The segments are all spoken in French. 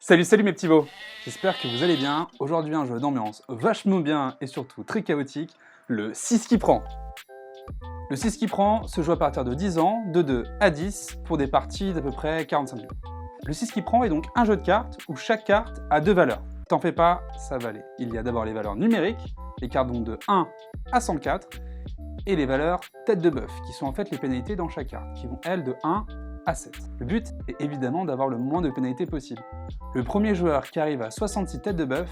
Salut mes petits veaux. J'espère que vous allez bien. Aujourd'hui un jeu d'ambiance vachement bien et surtout très chaotique, le 6 qui prend. Le 6 qui prend se joue à partir de 10 ans, de 2 à 10 pour des parties d'à peu près 45 minutes. Le 6 qui prend est donc un jeu de cartes où chaque carte a deux valeurs. T'en fais pas, ça va aller. Il y a d'abord les valeurs numériques, les cartes donc de 1 à 104, et les valeurs tête de bœuf, qui sont en fait les pénalités dans chaque carte, qui vont elles de 1 à 7. Le but est évidemment d'avoir le moins de pénalités possible. Le premier joueur qui arrive à 66 têtes de bœuf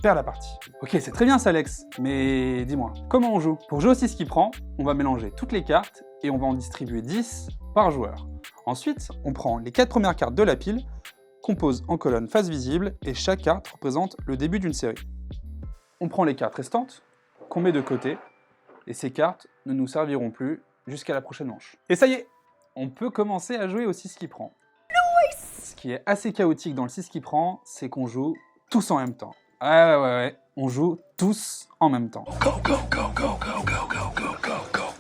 perd la partie. Ok, c'est très bien ça Alex, mais dis-moi, comment on joue? Pour jouer au 6 qui prend, on va mélanger toutes les cartes et on va en distribuer 10 par joueur. Ensuite, on prend les 4 premières cartes de la pile, qu'on pose en colonne face visible, et chaque carte représente le début d'une série. On prend les cartes restantes, qu'on met de côté, et ces cartes ne nous serviront plus jusqu'à la prochaine manche. Et ça y est, on peut commencer à jouer au 6 qui prend. Ce qui est assez chaotique dans le 6 qui prend, c'est qu'on joue tous en même temps. Ouais, on joue tous en même temps.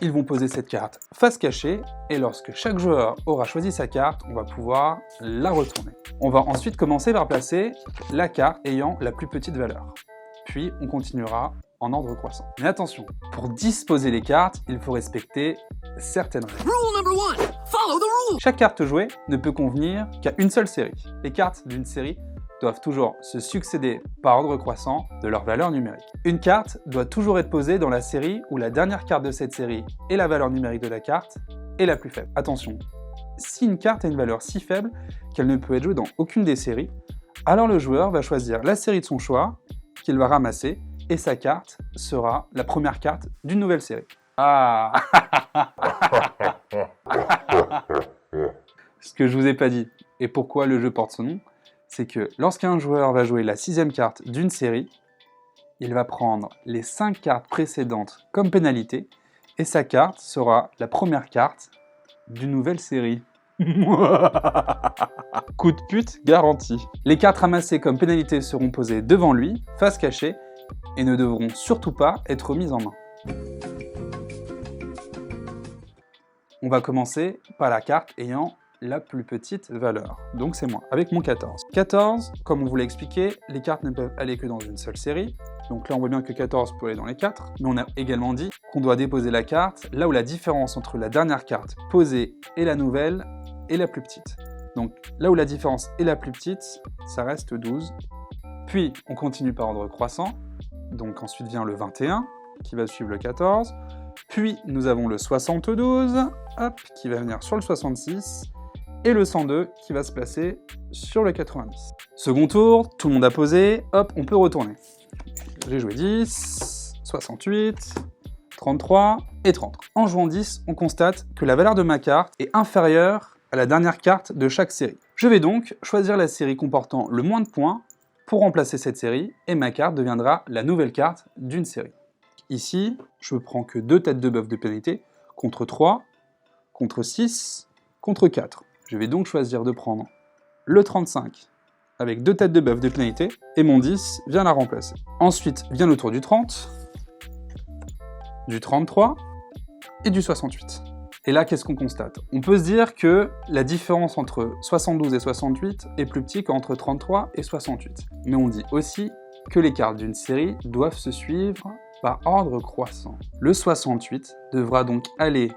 Ils vont poser cette carte face cachée, et lorsque chaque joueur aura choisi sa carte, on va pouvoir la retourner. On va ensuite commencer par placer la carte ayant la plus petite valeur. Puis on continuera en ordre croissant. Mais attention, pour disposer les cartes, il faut respecter certaines règles. Chaque carte jouée ne peut convenir qu'à une seule série. Les cartes d'une série doivent toujours se succéder par ordre croissant de leur valeur numérique. Une carte doit toujours être posée dans la série où la dernière carte de cette série et la valeur numérique de la carte est la plus faible. Attention, si une carte a une valeur si faible qu'elle ne peut être jouée dans aucune des séries, alors le joueur va choisir la série de son choix qu'il va ramasser et sa carte sera la première carte d'une nouvelle série. Ah. Ce que je vous ai pas dit, et pourquoi le jeu porte ce nom, c'est que lorsqu'un joueur va jouer la 6e carte d'une série, il va prendre les 5 cartes précédentes comme pénalité, et sa carte sera la première carte d'une nouvelle série. Coup de pute garanti. Les cartes ramassées comme pénalité seront posées devant lui, face cachée, et ne devront surtout pas être mises en main. On va commencer par la carte ayant la plus petite valeur, donc c'est moi, avec mon 14. 14, comme on vous l'a expliqué, les cartes ne peuvent aller que dans une seule série, donc là on voit bien que 14 peut aller dans les 4, mais on a également dit qu'on doit déposer la carte là où la différence entre la dernière carte posée et la nouvelle est la plus petite. Donc là où la différence est la plus petite, ça reste 12. Puis on continue par ordre croissant, donc ensuite vient le 21, qui va suivre le 14, puis nous avons le 72, hop, qui va venir sur le 66, et le 102 qui va se placer sur le 90. Second tour, tout le monde a posé, hop, on peut retourner. J'ai joué 10, 68, 33 et 30. En jouant 10, on constate que la valeur de ma carte est inférieure à la dernière carte de chaque série. Je vais donc choisir la série comportant le moins de points pour remplacer cette série, et ma carte deviendra la nouvelle carte d'une série. Ici, je ne prends que 2 têtes de bœuf de pénalité, contre 3, contre 6, contre 4. Je vais donc choisir de prendre le 35 avec 2 têtes de bœuf de pénalité et mon 10 vient la remplacer. Ensuite vient le tour du 30, du 33 et du 68. Et là, qu'est-ce qu'on constate? On peut se dire que la différence entre 72 et 68 est plus petite qu'entre 33 et 68. Mais on dit aussi que les cartes d'une série doivent se suivre par ordre croissant. Le 68 devra donc aller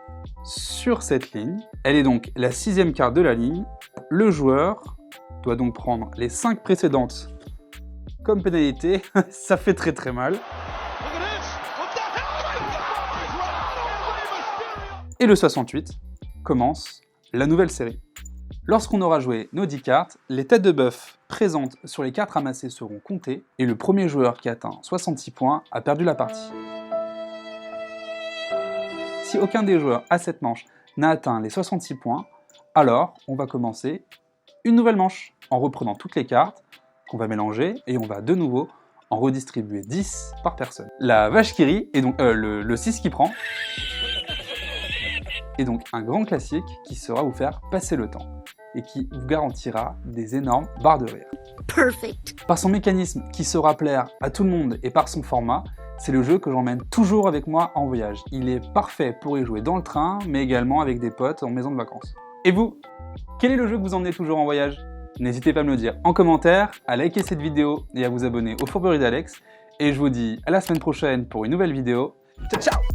sur cette ligne. Elle est donc la 6e carte de la ligne. Le joueur doit donc prendre les 5 précédentes comme pénalité. Ça fait très mal. Et le 68 commence la nouvelle série. Lorsqu'on aura joué nos 10 cartes, les têtes de bœuf présentes sur les cartes ramassées seront comptées et le premier joueur qui atteint 66 points a perdu la partie. Si aucun des joueurs à cette manche n'a atteint les 66 points, alors on va commencer une nouvelle manche en reprenant toutes les cartes qu'on va mélanger et on va de nouveau en redistribuer 10 par personne. La vache qui rit, et donc le 6 qui prend, est donc un grand classique qui saura vous faire passer le temps et qui vous garantira des énormes barres de rire. Perfect. Par son mécanisme qui saura plaire à tout le monde et par son format, c'est le jeu que j'emmène toujours avec moi en voyage. Il est parfait pour y jouer dans le train, mais également avec des potes en maison de vacances. Et vous, quel est le jeu que vous emmenez toujours en voyage? N'hésitez pas à me le dire en commentaire, à liker cette vidéo et à vous abonner aux Fourberies d'Alex. Et je vous dis à la semaine prochaine pour une nouvelle vidéo. Ciao ciao!